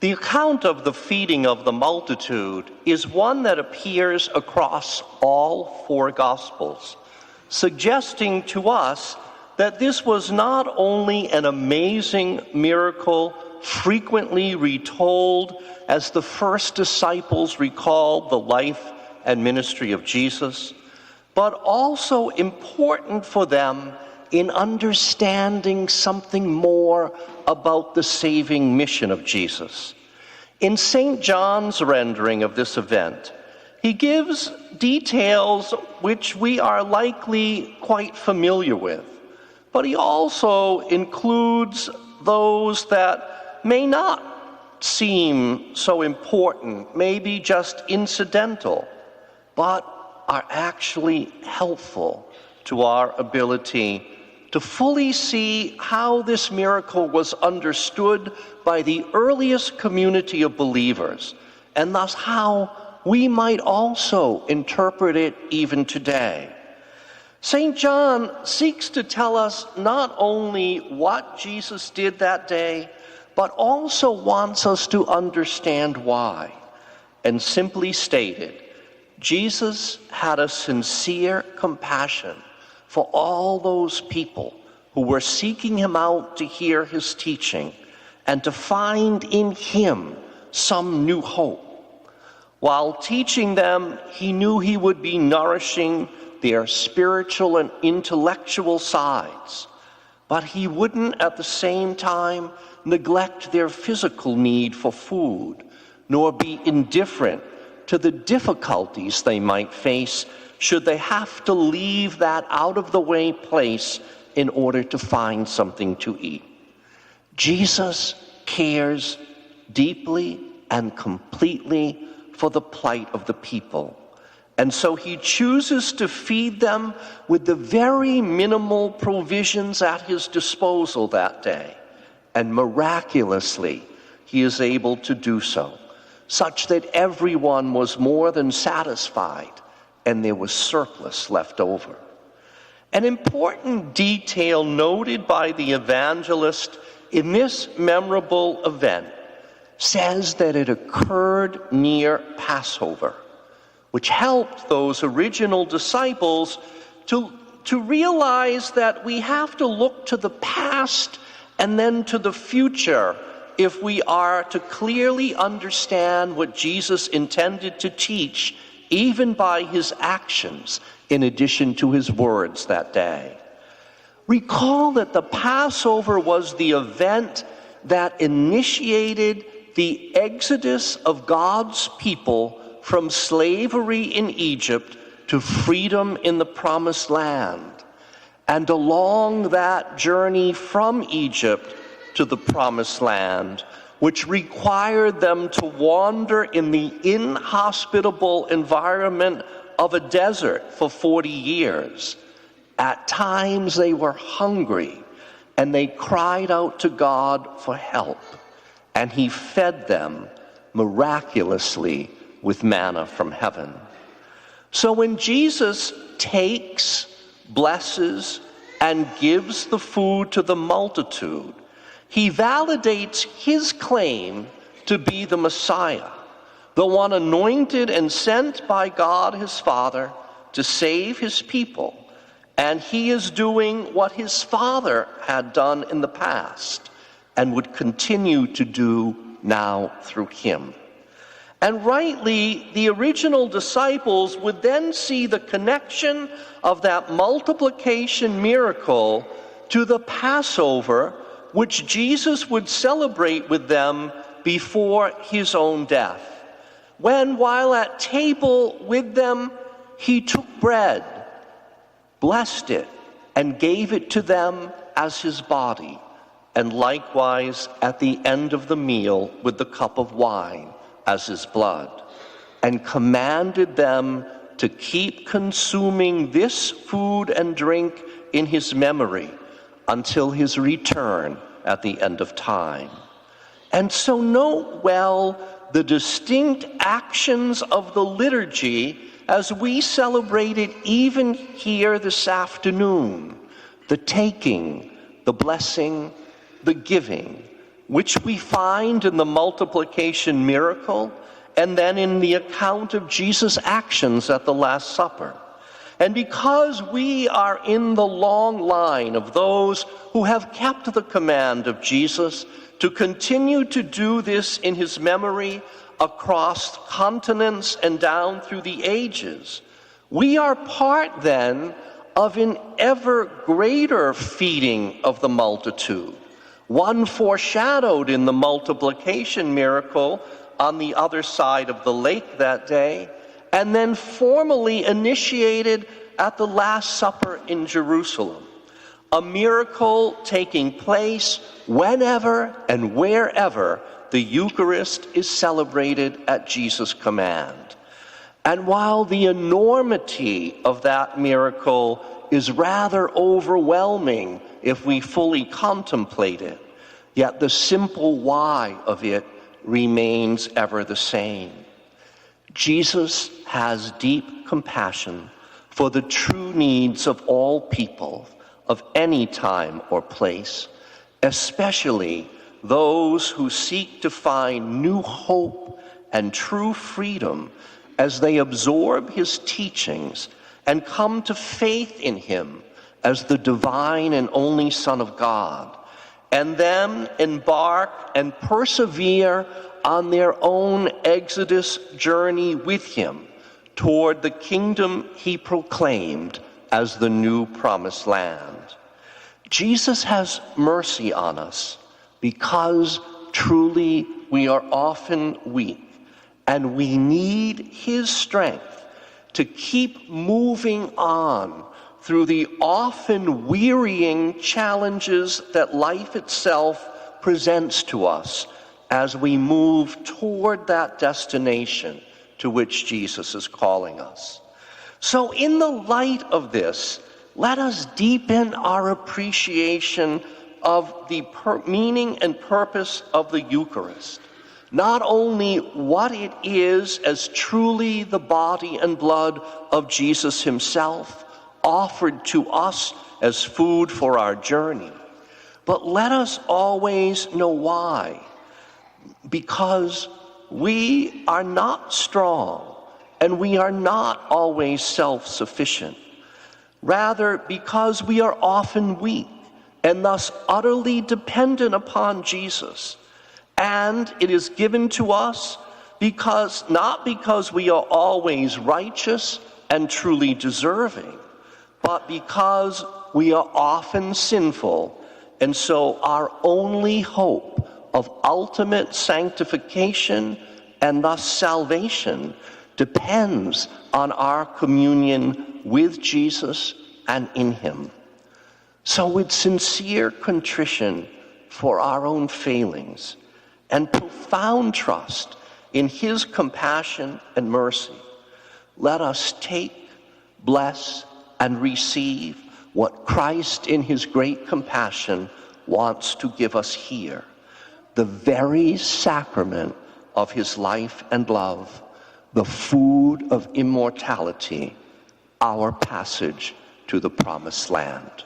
The account of the feeding of the multitude is one that appears across all four Gospels, suggesting to us that this was not only an amazing miracle frequently retold as the first disciples recalled the life and ministry of Jesus, but also important for them in understanding something more about the saving mission of Jesus. In St. John's rendering of this event, he gives details which we are likely quite familiar with, but he also includes those that may not seem so important, maybe just incidental, but are actually helpful to our ability to fully see how this miracle was understood by the earliest community of believers, and thus how we might also interpret it even today. St. John seeks to tell us not only what Jesus did that day, but also wants us to understand why. And simply stated, Jesus had a sincere compassion for all those people who were seeking him out to hear his teaching and to find in him some new hope. While teaching them, he knew he would be nourishing their spiritual and intellectual sides, but he wouldn't at the same time neglect their physical need for food, nor be indifferent to the difficulties they might face should they have to leave that out-of-the-way place in order to find something to eat. Jesus cares deeply and completely for the plight of the people, and so he chooses to feed them with the very minimal provisions at his disposal that day, and miraculously he is able to do so, such that everyone was more than satisfied and there was surplus left over. An important detail noted by the evangelist in this memorable event says that it occurred near Passover, which helped those original disciples to realize that we have to look to the past and then to the future if we are to clearly understand what Jesus intended to teach, even by his actions, in addition to his words that day. Recall that the Passover was the event that initiated the exodus of God's people from slavery in Egypt to freedom in the Promised Land. And along that journey from Egypt to the Promised Land, which required them to wander in the inhospitable environment of a desert for 40 years. At times they were hungry, and they cried out to God for help, and he fed them miraculously with manna from heaven. So when Jesus takes, blesses, and gives the food to the multitude, he validates his claim to be the Messiah, the one anointed and sent by God his Father to save his people. And he is doing what his Father had done in the past and would continue to do now through him. And rightly, the original disciples would then see the connection of that multiplication miracle to the Passover, which Jesus would celebrate with them before his own death, when, while at table with them, he took bread, blessed it, and gave it to them as his body, and likewise at the end of the meal with the cup of wine as his blood, and commanded them to keep consuming this food and drink in his memory until his return at the end of time. And so note well the distinct actions of the liturgy as we celebrate it even here this afternoon: the taking, the blessing, the giving, which we find in the multiplication miracle and then in the account of Jesus' actions at the Last Supper. And because we are in the long line of those who have kept the command of Jesus to continue to do this in his memory across continents and down through the ages, we are part then of an ever greater feeding of the multitude, one foreshadowed in the multiplication miracle on the other side of the lake that day, and then formally initiated at the Last Supper in Jerusalem. A miracle taking place whenever and wherever the Eucharist is celebrated at Jesus' command. And while the enormity of that miracle is rather overwhelming if we fully contemplate it, yet the simple why of it remains ever the same. Jesus has deep compassion for the true needs of all people of any time or place, especially those who seek to find new hope and true freedom as they absorb his teachings and come to faith in him as the divine and only Son of God, and then embark and persevere on their own Exodus journey with him toward the kingdom he proclaimed as the new promised land. Jesus has mercy on us because truly we are often weak, and we need his strength to keep moving on through the often wearying challenges that life itself presents to us as we move toward that destination to which Jesus is calling us. So in the light of this, let us deepen our appreciation of the meaning and purpose of the Eucharist. Not only what it is as truly the body and blood of Jesus himself, offered to us as food for our journey, but let us always know why. Because we are not strong and we are not always self-sufficient. Rather, because we are often weak and thus utterly dependent upon Jesus. And it is given to us not because we are always righteous and truly deserving, but because we are often sinful, and so our only hope of ultimate sanctification and thus salvation depends on our communion with Jesus and in him. So with sincere contrition for our own failings and profound trust in his compassion and mercy, let us take, bless, and receive what Christ in his great compassion wants to give us here, the very sacrament of his life and love, the food of immortality, our passage to the promised land.